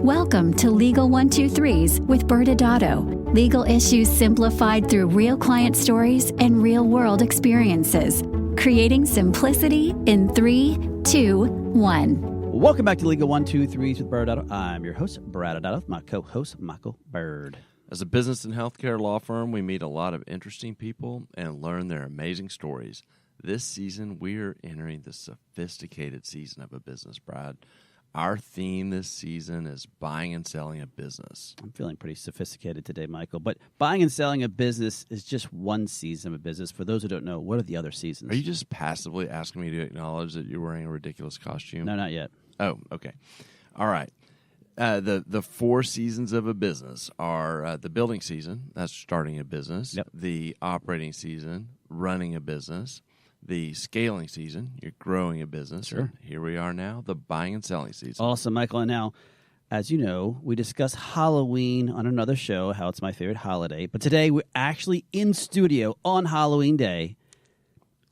Welcome to Legal 123s with ByrdAdatto. Legal issues simplified through real client stories and real-world experiences. Creating simplicity in 3, 2, 1. Welcome back to Legal 123s with ByrdAdatto. I'm your host, ByrdAdatto, my co-host, Michael Byrd. As a business and healthcare law firm, we meet a lot of interesting people and learn their amazing stories. This season, we're entering the sophisticated season of a business, Brad. Our theme this season is buying and selling a business. I'm feeling pretty sophisticated today, Michael, but buying and selling a business is just one season of a business. For those who don't know, what are the other seasons? Are you just passively asking me to acknowledge that you're wearing a ridiculous costume? No, not yet. Oh, okay. All right. The 4 seasons of a business are the building season, that's starting a business, Yep. The operating season, running a business, the scaling season, you're growing a business. Sure. And here we are now, the buying and selling season. Awesome, Michael. And now, as you know, we discuss Halloween on another show, how it's my favorite holiday. But today, we're actually in studio on Halloween Day.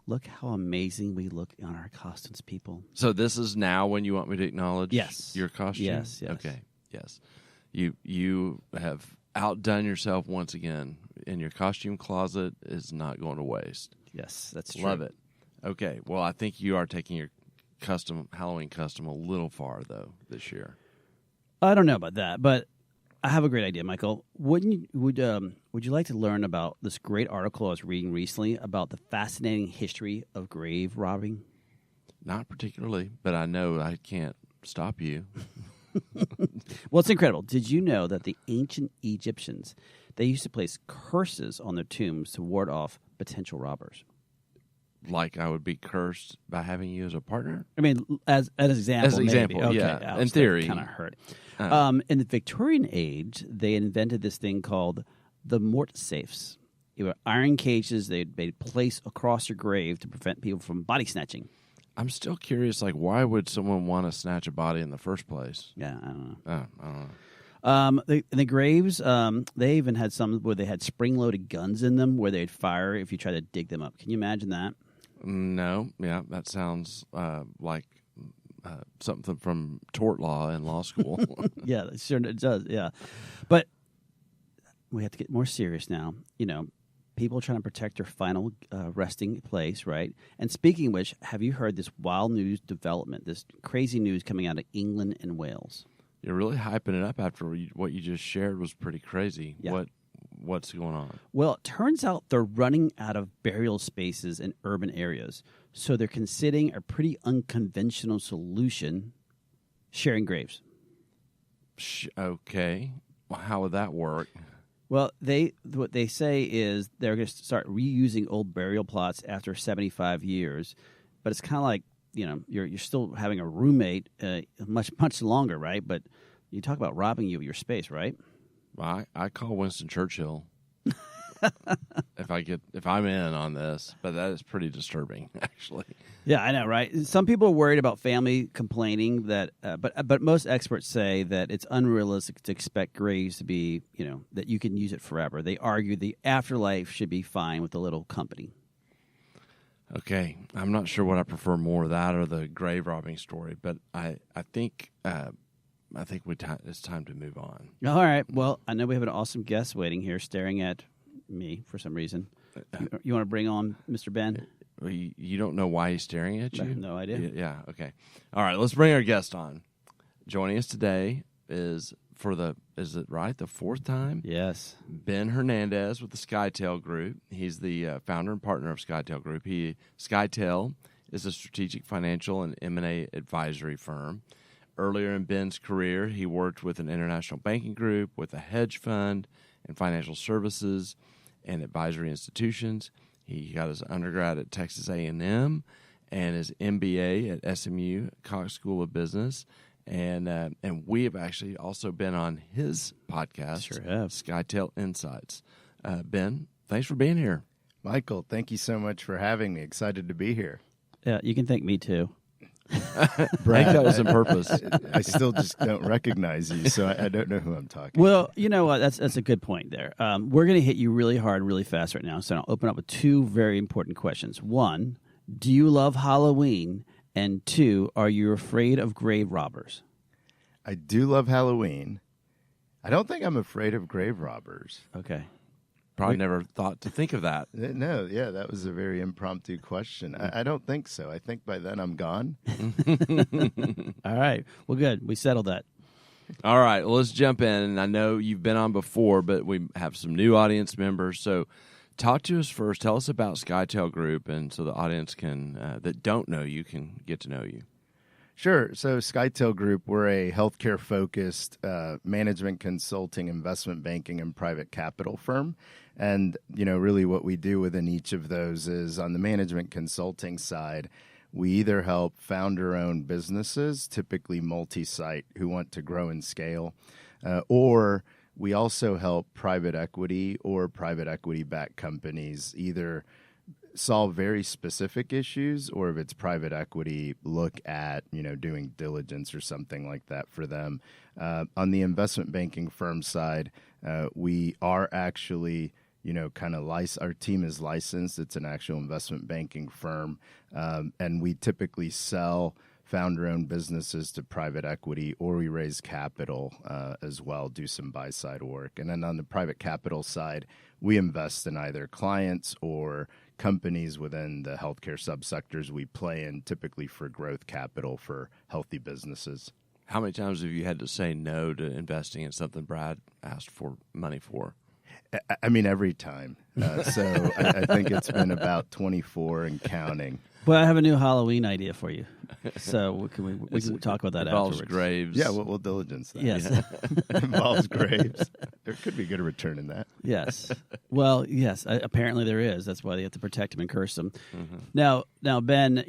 Look how amazing we look on our costumes, people. So this is now when you want me to acknowledge Yes. your costume? Yes. Okay, yes. You have outdone yourself once again, and your costume closet is not going to waste. Yes, that's true. Love it. Okay, well, I think you are taking your Halloween custom a little far, though, this year. I don't know about that, but I have a great idea, Michael. Would you like to learn about this great article I was reading recently about the fascinating history of grave robbing? Not particularly, but I know I can't stop you. Well, it's incredible. Did you know that the ancient Egyptians, they used to place curses on their tombs to ward off potential robbers? Like I would be cursed by having you as a partner? I mean, as an example. As an example, maybe. yeah. Okay, In theory. Kind of hurt. In the Victorian age, they invented this thing called the mort safes. They were iron cages they'd place across your grave to prevent people from body snatching. I'm still curious, like, why would someone want to snatch a body in the first place? Yeah, I don't know. I don't know. In the graves, they even had some where they had spring-loaded guns in them where they'd fire if you tried to dig them up. Can you imagine that? No, yeah, that sounds like something from tort law in law school. Yeah, sure it does, yeah. But we have to get more serious now. You know, people trying to protect their final resting place, right? And speaking of which, have you heard this wild news development, this crazy news coming out of England and Wales? You're really hyping it up after what you just shared was pretty crazy. Yeah. What's going on? Well, it turns out they're running out of burial spaces in urban areas, so they're considering a pretty unconventional solution, sharing graves. Okay. Well, how would that work? Well, what they say is they're going to start reusing old burial plots after 75 years, but it's kind of like, you know, you're still having a roommate much longer, right? But you talk about robbing you of your space, right? I call Winston Churchill if I'm in on this, but that is pretty disturbing, actually. Yeah, I know, right? Some people are worried about family complaining that, but most experts say that it's unrealistic to expect graves to be, you know, that you can use it forever. They argue the afterlife should be fine with a little company. Okay, I'm not sure what I prefer more, that or the grave robbing story, but I think it's time to move on. All right. Well, I know we have an awesome guest waiting here, staring at me for some reason. You want to bring on Mr. Ben? You don't know why he's staring at you? No idea. Yeah, okay. All right, let's bring our guest on. Joining us today is the 4th time? Yes. Ben Hernandez with the Skytale Group. He's the founder and partner of Skytale Group. Skytale is a strategic financial and M&A advisory firm. Earlier in Ben's career, he worked with an international banking group, with a hedge fund, and financial services and advisory institutions. He got his undergrad at Texas A&M and his MBA at SMU Cox School of Business. And we have actually also been on his podcast, Sure have. Skytale Insights. Ben, thanks for being here. Michael, thank you so much for having me. Excited to be here. Yeah, you can thank me too. Brad, that was on purpose. I still just don't recognize you, so I don't know who I'm talking Well, you know what? That's a good point there. We're going to hit you really hard, really fast right now. So I'll open up with 2 very important questions. 1, do you love Halloween? And 2, are you afraid of grave robbers? I do love Halloween. I don't think I'm afraid of grave robbers. Okay. Probably never thought to think of that. No, yeah, that was a very impromptu question. I don't think so. I think by then I'm gone. All right. Well, good. We settled that. All right, well, let's jump in. And I know you've been on before, but we have some new audience members. So talk to us first. Tell us about Skytale Group, and so the audience can that don't know you can get to know you. Sure. So Skytale Group, we're a healthcare-focused management consulting, investment banking, and private capital firm. And, really what we do within each of those is on the management consulting side, we either help founder-owned businesses, typically multi-site, who want to grow and scale, or we also help private equity or private equity-backed companies either solve very specific issues, or if it's private equity, look at, doing diligence or something like that for them. On the investment banking firm side, we are actually, our team is licensed. It's an actual investment banking firm. And we typically sell founder-owned businesses to private equity, or we raise capital as well, do some buy-side work. And then on the private capital side, we invest in either clients or companies within the healthcare subsectors we play in, typically for growth capital for healthy businesses. How many times have you had to say no to investing in something Brad asked for money for? I mean, every time. So I think it's been about 24 and counting. Well, I have a new Halloween idea for you. So we can talk about that involves afterwards. graves. Yeah, we'll diligence that. Yes. Involves graves. There could be good return in that. Yes. Well, yes. Apparently there is. That's why they have to protect them and curse them. Mm-hmm. Now, Ben,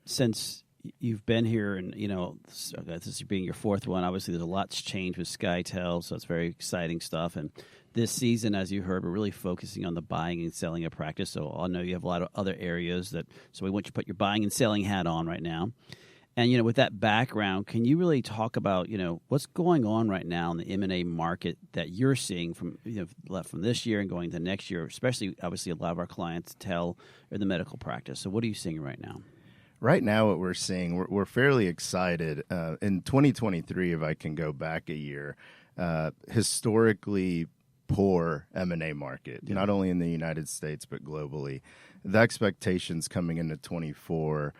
since you've been here and, this is being your fourth one, obviously there's a lot's changed with Skytale, so it's very exciting stuff. And this season, as you heard, we're really focusing on the buying and selling of practice. So I know you have a lot of other areas so we want you to put your buying and selling hat on right now. And, with that background, can you really talk about, what's going on right now in the M&A market that you're seeing from this year and going to next year, especially, obviously, a lot of our clients tell in the medical practice. So what are you seeing right now? Right now, what we're seeing, we're fairly excited. In 2023, if I can go back a year, historically poor M&A market, not only in the United States, but globally. The expectations coming into 24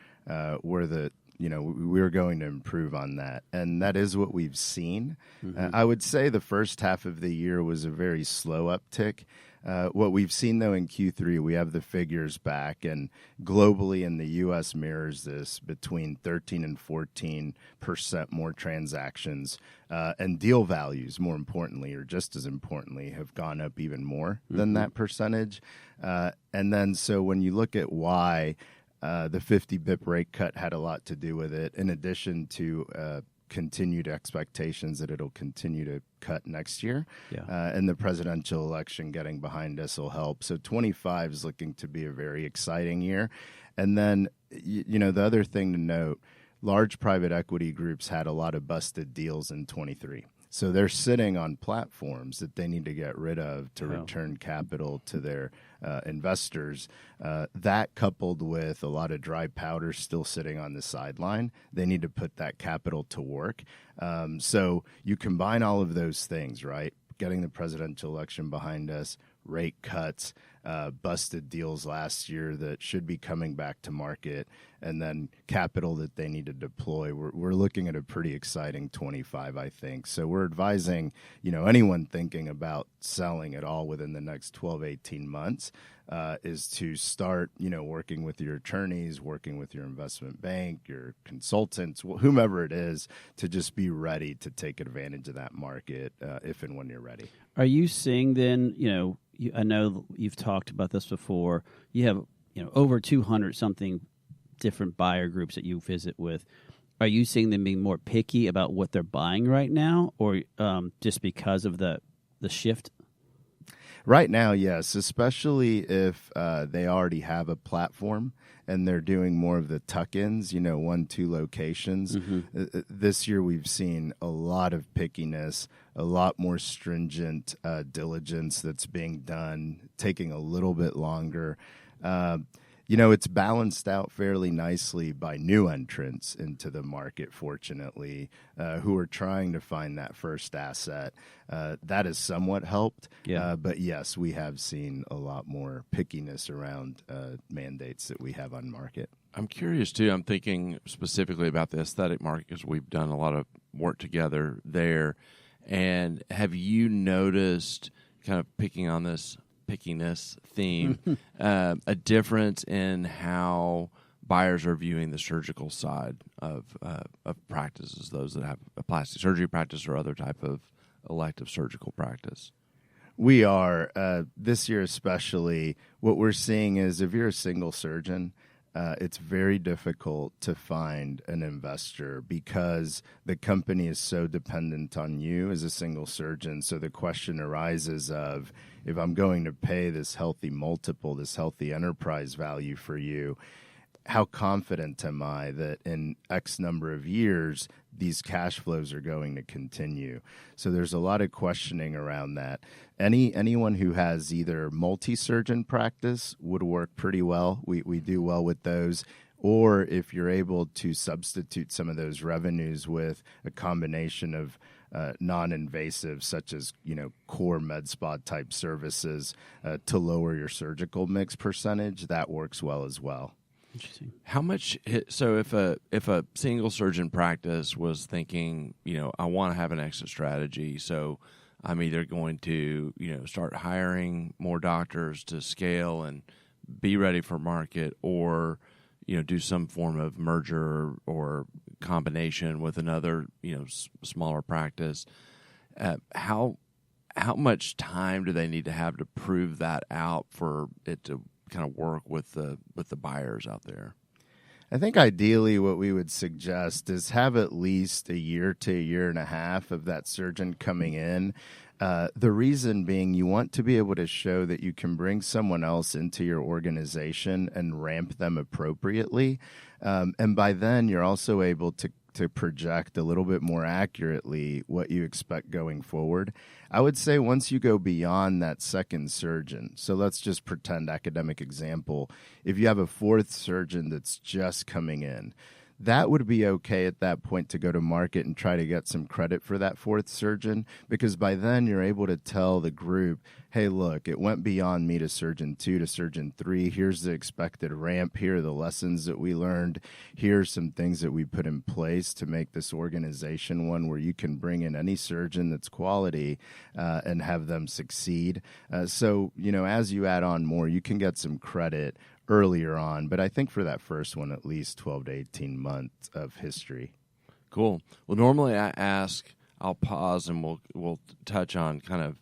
were that, we were going to improve on that. And that is what we've seen. Mm-hmm. I would say the first half of the year was a very slow uptick. What we've seen, though, in Q3, we have the figures back, and globally in the U.S. mirrors this between 13 and 14% more transactions, and deal values, more importantly, or just as importantly, have gone up even more than that percentage. And then so when you look at why the 50 BIP rate cut had a lot to do with it, in addition to continued expectations that it'll continue to cut next year. Yeah. And the presidential election getting behind us will help. So 25 is looking to be a very exciting year. And then, the other thing to note, large private equity groups had a lot of busted deals in 23. So they're sitting on platforms that they need to get rid of to return capital to their investors. That coupled with a lot of dry powder still sitting on the sideline, they need to put that capital to work. So you combine all of those things, right? Getting the presidential election behind us, rate cuts, busted deals last year that should be coming back to market, and then capital that they need to deploy. We're looking at a pretty exciting 25, I think. So we're advising, anyone thinking about selling at all within the next 12, 18 months is to start, working with your attorneys, working with your investment bank, your consultants, whomever it is, to just be ready to take advantage of that market if and when you're ready. Are you seeing then, I know you've talked about this before, you have, over 200 something different buyer groups that you visit with. Are you seeing them being more picky about what they're buying right now, or just because of the shift? Right now, yes, especially if they already have a platform and they're doing more of the tuck-ins, 1-2 locations. Mm-hmm. This year we've seen a lot of pickiness, a lot more stringent diligence that's being done, taking a little bit longer. It's balanced out fairly nicely by new entrants into the market, fortunately, who are trying to find that first asset. That has somewhat helped. Yeah. But yes, we have seen a lot more pickiness around mandates that we have on market. I'm curious, too. I'm thinking specifically about the aesthetic market because we've done a lot of work together there. And have you noticed, kind of picking on this pickiness theme, a difference in how buyers are viewing the surgical side of practices, those that have a plastic surgery practice or other type of elective surgical practice? We are. This year especially, what we're seeing is if you're a single surgeon, it's very difficult to find an investor because the company is so dependent on you as a single surgeon. So the question arises of, if I'm going to pay this healthy multiple, this healthy enterprise value for you, how confident am I that in X number of years, these cash flows are going to continue? So there's a lot of questioning around that. Anyone who has either multi-surgeon practice would work pretty well. We do well with those. Or if you're able to substitute some of those revenues with a combination of non-invasive, such as core med spa type services to lower your surgical mix percentage, that works well as well. Interesting. How much? So if a single surgeon practice was thinking, I want to have an exit strategy, so I'm either going to start hiring more doctors to scale and be ready for market, or do some form of merger or combination with another smaller practice. How much time do they need to have to prove that out for it to kind of work with the buyers out there? I think ideally what we would suggest is have at least a year to a year and a half of that surgeon coming in. The reason being, you want to be able to show that you can bring someone else into your organization and ramp them appropriately. And by then, you're also able to project a little bit more accurately what you expect going forward. I would say once you go beyond that second surgeon, so let's just pretend academic example, if you have a fourth surgeon that's just coming in, that would be okay at that point to go to market and try to get some credit for that fourth surgeon, because by then you're able to tell the group, hey, look, it went beyond me to surgeon 2 to surgeon 3. Here's the expected ramp. Here are the lessons that we learned. Here's some things that we put in place to make this organization one where you can bring in any surgeon that's quality and have them succeed. So, as you add on more, you can get some credit earlier on, but I think for that first one, at least 12 to 18 months of history. Cool. Well, normally I'll pause and we'll touch on kind of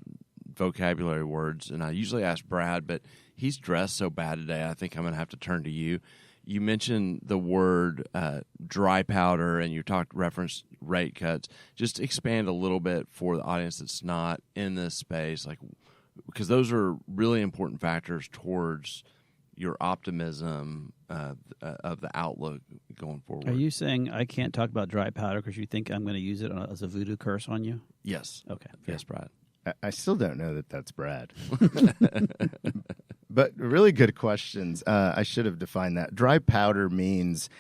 vocabulary words, and I usually ask Brad, but he's dressed so bad today, I think I'm going to have to turn to you. You mentioned the word dry powder, and you referenced rate cuts. Just expand a little bit for the audience that's not in this space, because those are really important factors towards your optimism of the outlook going forward. Are you saying I can't talk about dry powder because you think I'm going to use it as a voodoo curse on you? Yes. Okay. Yes, Brad. I still don't know that that's Brad. But really good questions. I should have defined that. Dry powder means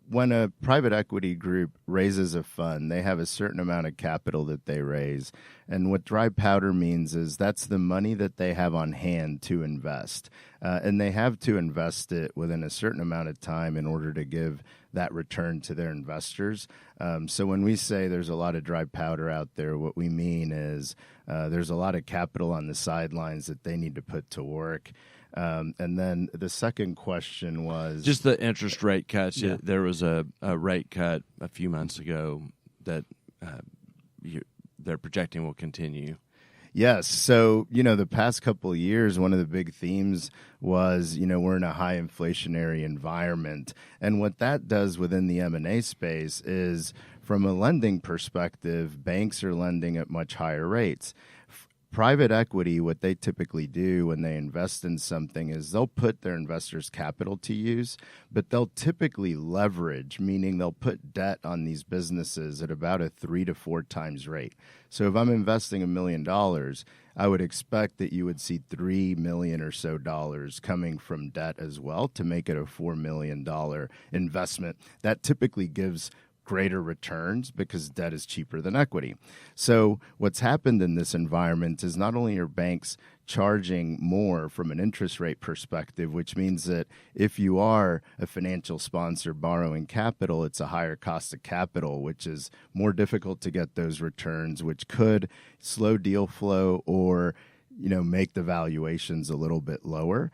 when a private equity group raises a fund, they have a certain amount of capital that they raise. And what dry powder means is that's the money that they have on hand to invest. And they have to invest it within a certain amount of time in order to give that return to their investors. So when we say there's a lot of dry powder out there, what we mean is there's a lot of capital on the sidelines that they need to put to work. And then the second question was just the interest rate cuts. Yeah. There was a rate cut a few months ago that they're projecting will continue. Yes. So, the past couple of years, one of the big themes was, we're in a high inflationary environment. And what that does within the M&A space is, from a lending perspective, banks are lending at much higher rates. Private equity, what they typically do when they invest in something is they'll put their investors' capital to use, but they'll typically leverage, meaning they'll put debt on these businesses at about a 3 to 4 times rate. So if I'm investing $1 million, I would expect that you would see $3 million or so coming from debt as well to make it a $4 million investment. That typically gives greater returns because debt is cheaper than equity. So what's happened in this environment is not only are banks charging more from an interest rate perspective, which means that if you are a financial sponsor borrowing capital, it's a higher cost of capital, which is more difficult to get those returns, which could slow deal flow or make the valuations a little bit lower.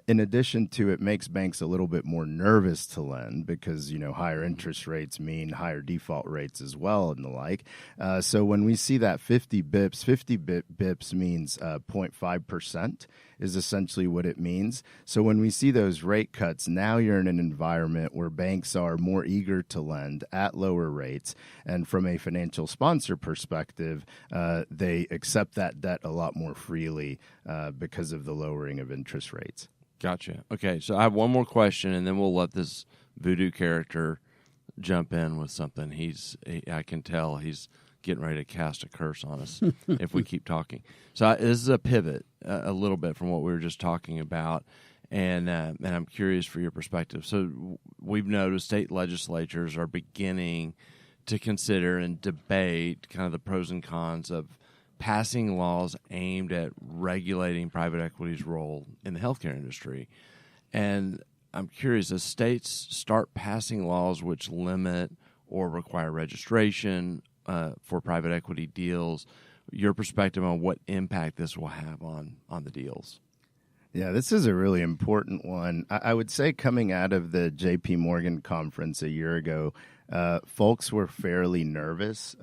In addition to it makes banks a little bit more nervous to lend because, higher interest rates mean higher default rates as well and the like. So when we see that 50 bips means 0.5% is essentially what it means. So when we see those rate cuts, now you're in an environment where banks are more eager to lend at lower rates. And from a financial sponsor perspective, they accept that debt a lot more freely because of the lowering of interest rates. Gotcha. Okay, so I have one more question, and then we'll let this voodoo character jump in with something. I can tell he's getting ready to cast a curse on us if we keep talking. So this is a pivot a little bit from what we were just talking about, and I'm curious for your perspective. So we've noticed state legislatures are beginning to consider and debate kind of the pros and cons of passing laws aimed at regulating private equity's role in the healthcare industry. And I'm curious, as states start passing laws which limit or require registration for private equity deals, your perspective on what impact this will have on the deals? Yeah, this is a really important one. I would say coming out of the J.P. Morgan conference a year ago, folks were fairly nervous,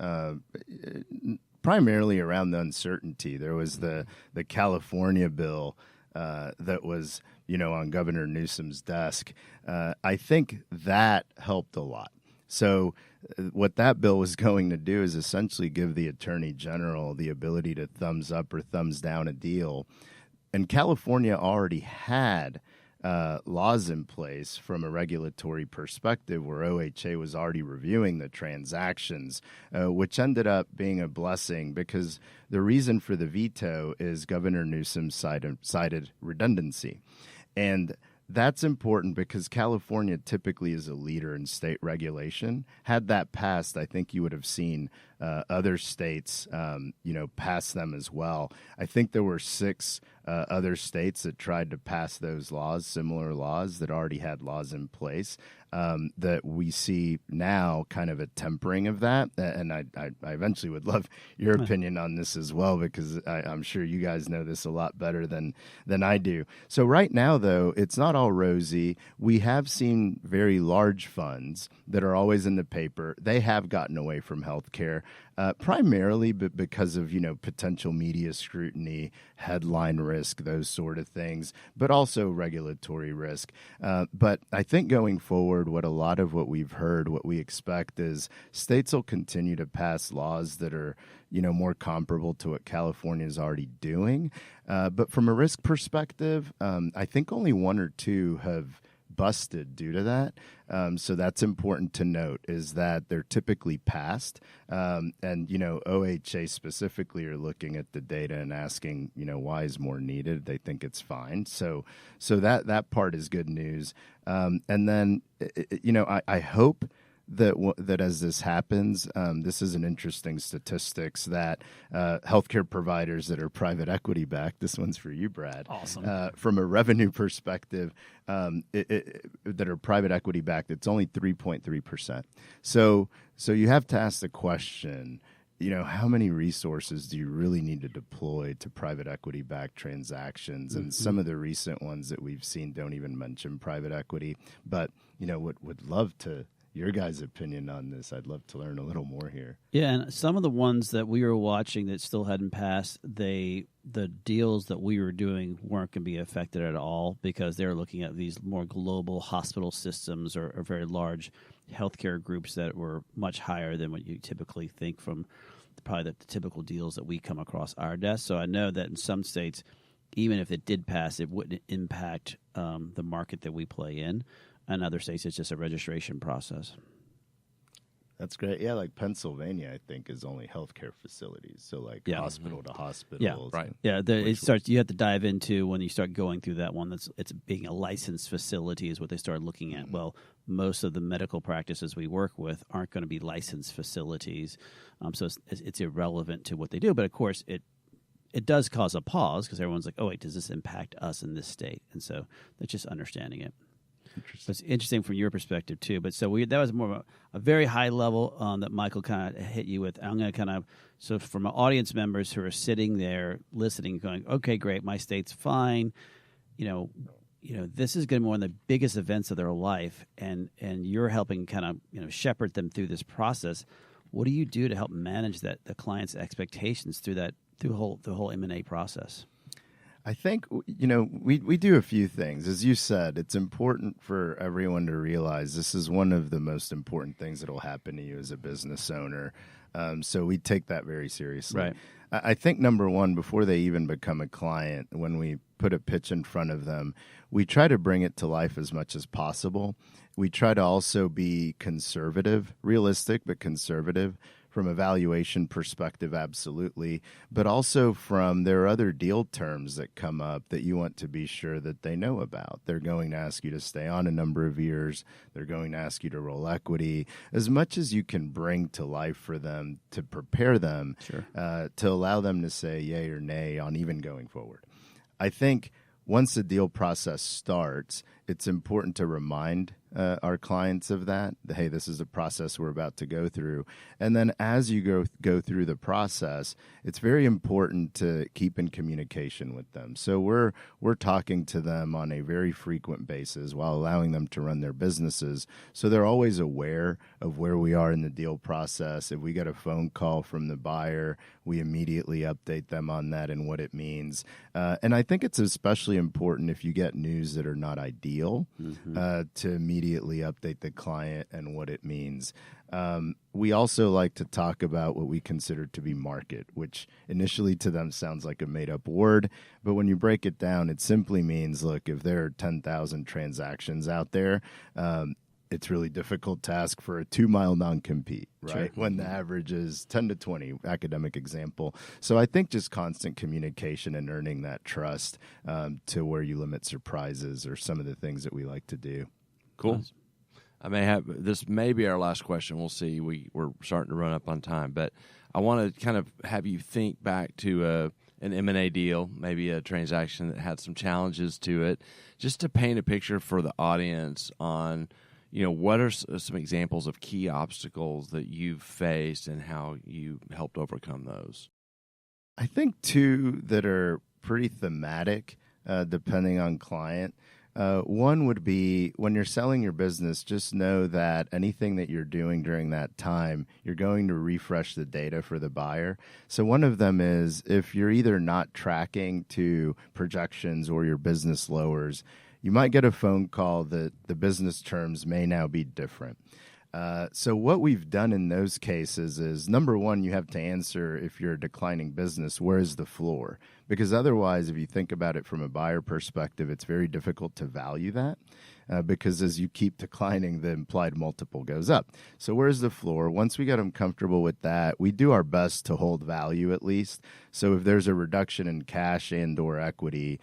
primarily around the uncertainty. There was the California bill that was, on Governor Newsom's desk. I think that helped a lot. So what that bill was going to do is essentially give the Attorney General the ability to thumbs up or thumbs down a deal. And California already had laws in place from a regulatory perspective where OHA was already reviewing the transactions, which ended up being a blessing because the reason for the veto is Governor Newsom cited redundancy. And that's important because California typically is a leader in state regulation. Had that passed, I think you would have seen other states, pass them as well. I think there were 6 other states that tried to pass those laws, similar laws that already had laws in place. That we see now kind of a tempering of that. And I eventually would love your opinion on this as well, because I'm sure you guys know this a lot better than I do. So right now, though, it's not all rosy. We have seen very large funds that are always in the paper. They have gotten away from healthcare. Primarily because of, potential media scrutiny, headline risk, those sort of things, but also regulatory risk. But I think going forward, what we've heard, what we expect is states will continue to pass laws that are, more comparable to what California is already doing. But from a risk perspective, I think only 1 or 2 have busted due to that. So that's important to note, is that they're typically passed. And, OHA specifically are looking at the data and asking, why is more needed? They think it's fine. So that part is good news. And then, I hope that as this happens, this is an interesting statistics that healthcare providers that are private equity backed, this one's for you, Brad. Awesome. From a revenue perspective, that are private equity backed, it's only 3.3%. So you have to ask the question, how many resources do you really need to deploy to private equity backed transactions? And some of the recent ones that we've seen don't even mention private equity, but would love to your guys' opinion on this. I'd love to learn a little more here. Yeah, and some of the ones that we were watching that still hadn't passed, the deals that we were doing weren't going to be affected at all because they were looking at these more global hospital systems or very large healthcare groups that were much higher than what you typically think from probably the typical deals that we come across our desk. So I know that in some states, even if it did pass, it wouldn't impact the market that we play in. In other states, it's just a registration process. That's great. Yeah, like Pennsylvania, I think, is only healthcare facilities. So like hospital to hospital. Yeah, right. Yeah, it starts. You have to dive into when you start going through that one. It's being a licensed facility is what they start looking at. Well, most of the medical practices we work with aren't going to be licensed facilities, so it's irrelevant to what they do. But of course, it does cause a pause because everyone's like, "Oh wait, does this impact us in this state?" And so that's just understanding it. It's interesting from your perspective too. But so that was more of a very high level that Michael kind of hit you with. I'm going to kind of from audience members who are sitting there listening, going, "Okay, great, my state's fine." This is going to be one of the biggest events of their life, and you're helping kind of shepherd them through this process. What do you do to help manage the client's expectations through the whole M&A process? I think, we do a few things. As you said, it's important for everyone to realize this is one of the most important things that will happen to you as a business owner. So we take that very seriously. Right. I think, number one, before they even become a client, when we put a pitch in front of them, we try to bring it to life as much as possible. We try to also be conservative, realistic, but conservative. From a valuation perspective, absolutely. But also there are other deal terms that come up that you want to be sure that they know about. They're going to ask you to stay on a number of years. They're going to ask you to roll equity. As much as you can bring to life for them to prepare them, to allow them to say yay or nay on even going forward. I think once the deal process starts, it's important to remind our clients of that. Hey, this is the process we're about to go through. And then as you go through the process, it's very important to keep in communication with them. So we're talking to them on a very frequent basis while allowing them to run their businesses. So they're always aware of where we are in the deal process. If we get a phone call from the buyer, we immediately update them on that and what it means. And I think it's especially important if you get news that are not ideal, to immediately update the client and what it means. We also like to talk about what we consider to be market, which initially to them sounds like a made-up word, but when you break it down, it simply means, look, if there are 10,000 transactions out there, it's really difficult to ask for a 2-mile non-compete, right? Sure. When the average is 10 to 20, academic example. So I think just constant communication and earning that trust to where you limit surprises are some of the things that we like to do. Cool. This may be our last question. We'll see. We're starting to run up on time, but I want to kind of have you think back to an M&A deal, maybe a transaction that had some challenges to it, just to paint a picture for the audience on what are some examples of key obstacles that you've faced and how you helped overcome those? I think two that are pretty thematic, depending on client. One would be when you're selling your business, just know that anything that you're doing during that time, you're going to refresh the data for the buyer. So one of them is if you're either not tracking to projections or your business lowers, you might get a phone call that the business terms may now be different. So what we've done in those cases is, number one, you have to answer, if you're a declining business, where is the floor? Because otherwise, if you think about it from a buyer perspective, it's very difficult to value that. Because as you keep declining, the implied multiple goes up. So where's the floor? Once we get them comfortable with that, we do our best to hold value at least. So if there's a reduction in cash and or equity,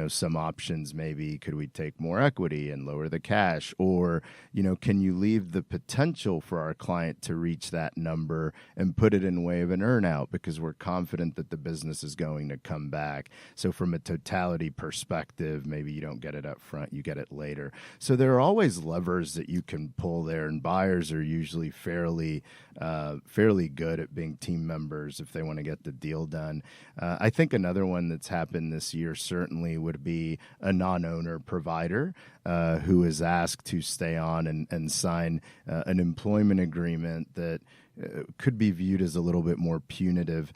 some options maybe, could we take more equity and lower the cash? Or, can you leave the potential for our client to reach that number and put it in way of an earnout because we're confident that the business is going to come back. So from a totality perspective, maybe you don't get it up front, you get it later. So there are always levers that you can pull there, and buyers are usually fairly good at being team members if they want to get the deal done. I think another one that's happened this year certainly would be a non-owner provider who is asked to stay on and sign an employment agreement that could be viewed as a little bit more punitive.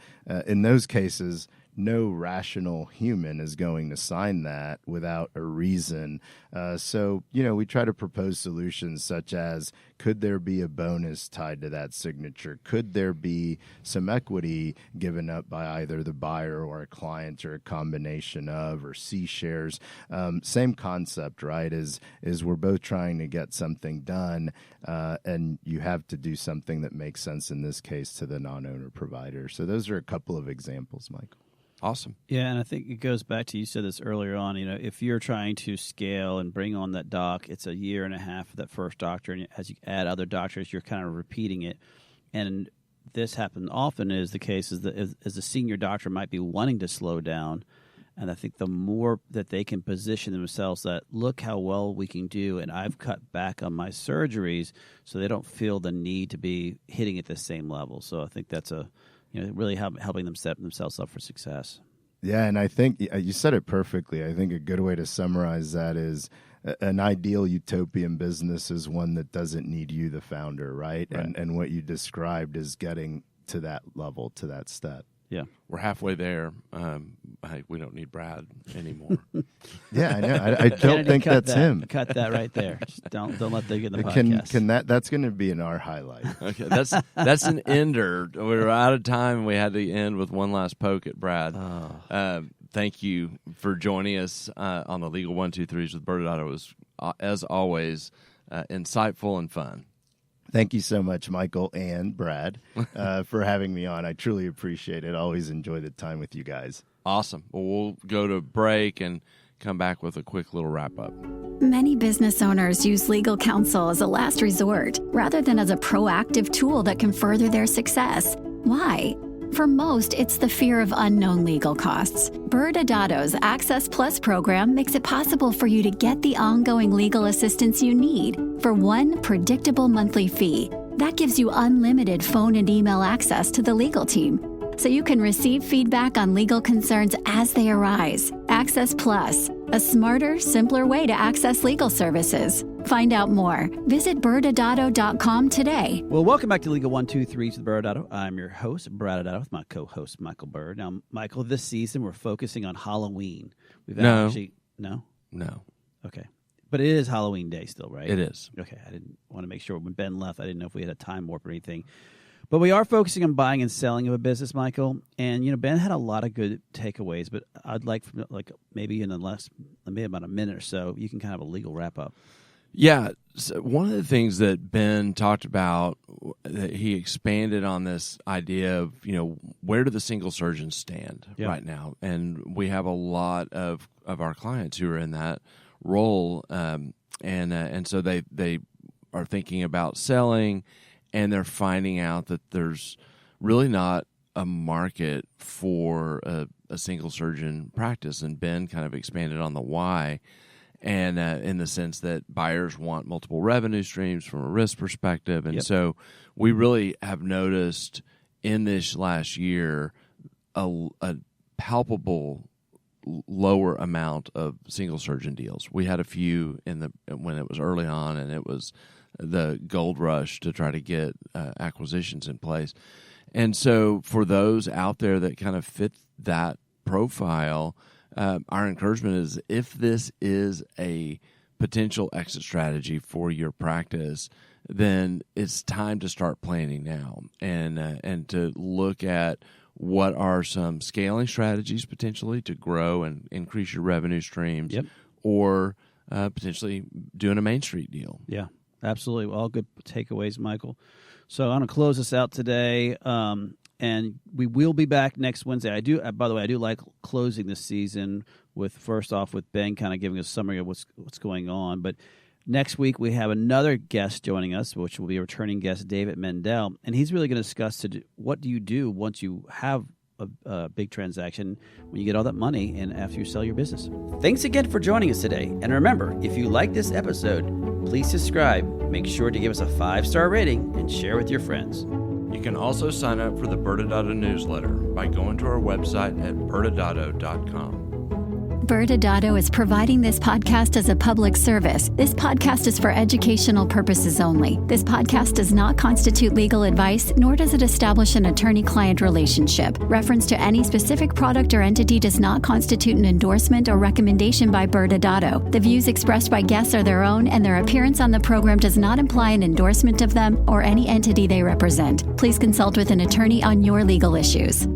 In those cases, no rational human is going to sign that without a reason. So, we try to propose solutions such as, could there be a bonus tied to that signature? Could there be some equity given up by either the buyer or a client, or a combination of, or C shares? Same concept, right? Is we're both trying to get something done, and you have to do something that makes sense in this case to the non-owner provider. So those are a couple of examples, Michael. Awesome. Yeah, and I think it goes back to, you said this earlier on, if you're trying to scale and bring on that doc, it's a year and a half for that first doctor, and as you add other doctors, you're kind of repeating it. And this happens often is the case is that as a senior doctor might be wanting to slow down, and I think the more that they can position themselves that, look how well we can do, and I've cut back on my surgeries, so they don't feel the need to be hitting at the same level. So I think that's really helping them set themselves up for success. Yeah, and I think you said it perfectly. I think a good way to summarize that is an ideal utopian business is one that doesn't need you, the founder, right? And what you described is getting to that level, to that step. Yeah, we're halfway there. We don't need Brad anymore. Yeah, I know. I don't think that's him. Cut that right there. Just don't let them get in the podcast. Can that's going to be in our highlight? Okay, that's an ender. We were out of time, and we had to end with one last poke at Brad. Thank you for joining us on the Legal 1-2-3s with ByrdAdatto. It was, as always, insightful and fun. Thank you so much, Michael and Brad, for having me on. I truly appreciate it. Always enjoy the time with you guys. Awesome. Well, we'll go to break and come back with a quick little wrap-up. Many business owners use legal counsel as a last resort rather than as a proactive tool that can further their success. Why? For most, it's the fear of unknown legal costs. ByrdAdatto's Access Plus program makes it possible for you to get the ongoing legal assistance you need for one predictable monthly fee. That gives you unlimited phone and email access to the legal team, so you can receive feedback on legal concerns as they arise. Access Plus, a smarter, simpler way to access legal services. Find out more. Visit ByrdAdatto.com today. Well, welcome back to Legal 1-2-3s with ByrdAdatto. I'm your host, ByrdAdatto, with my co-host, Michael Byrd. Now, Michael, this season we're focusing on Halloween. No. Okay. But it is Halloween Day still, right? It is. Okay. I didn't want to make sure when Ben left, I didn't know if we had a time warp or anything. But we are focusing on buying and selling of a business, Michael. And, Ben had a lot of good takeaways, but I'd like maybe in maybe about a minute or so, you can kind of have a legal wrap-up. Yeah. So one of the things that Ben talked about, that he expanded on this idea of, where do the single surgeons stand right now? And we have a lot of our clients who are in that role. And so they are thinking about selling, and they're finding out that there's really not a market for a single surgeon practice. And Ben kind of expanded on the why, and in the sense that buyers want multiple revenue streams from a risk perspective. And so we really have noticed in this last year a palpable lower amount of single surgeon deals. We had a few when it was early on, and it was the gold rush to try to get acquisitions in place. And so for those out there that kind of fit that profile, our encouragement is, if this is a potential exit strategy for your practice, then it's time to start planning now, and to look at what are some scaling strategies potentially to grow and increase your revenue streams, or potentially doing a Main Street deal. Yeah, absolutely. All good takeaways, Michael. So I'm going to close this out today. And we will be back next Wednesday. By the way, I do like closing this season with Ben kind of giving us a summary of what's going on. But next week we have another guest joining us, which will be a returning guest, David Mendel, and he's really going to discuss what do you do once you have a big transaction, when you get all that money and after you sell your business. Thanks again for joining us today. And remember, if you like this episode, please subscribe. Make sure to give us a 5-star rating and share with your friends. You can also sign up for the ByrdAdatto newsletter by going to our website at ByrdAdatto.com. ByrdAdatto is providing this podcast as a public service. This podcast is for educational purposes only. This podcast does not constitute legal advice, nor does it establish an attorney-client relationship. Reference to any specific product or entity does not constitute an endorsement or recommendation by ByrdAdatto. The views expressed by guests are their own, and their appearance on the program does not imply an endorsement of them or any entity they represent. Please consult with an attorney on your legal issues.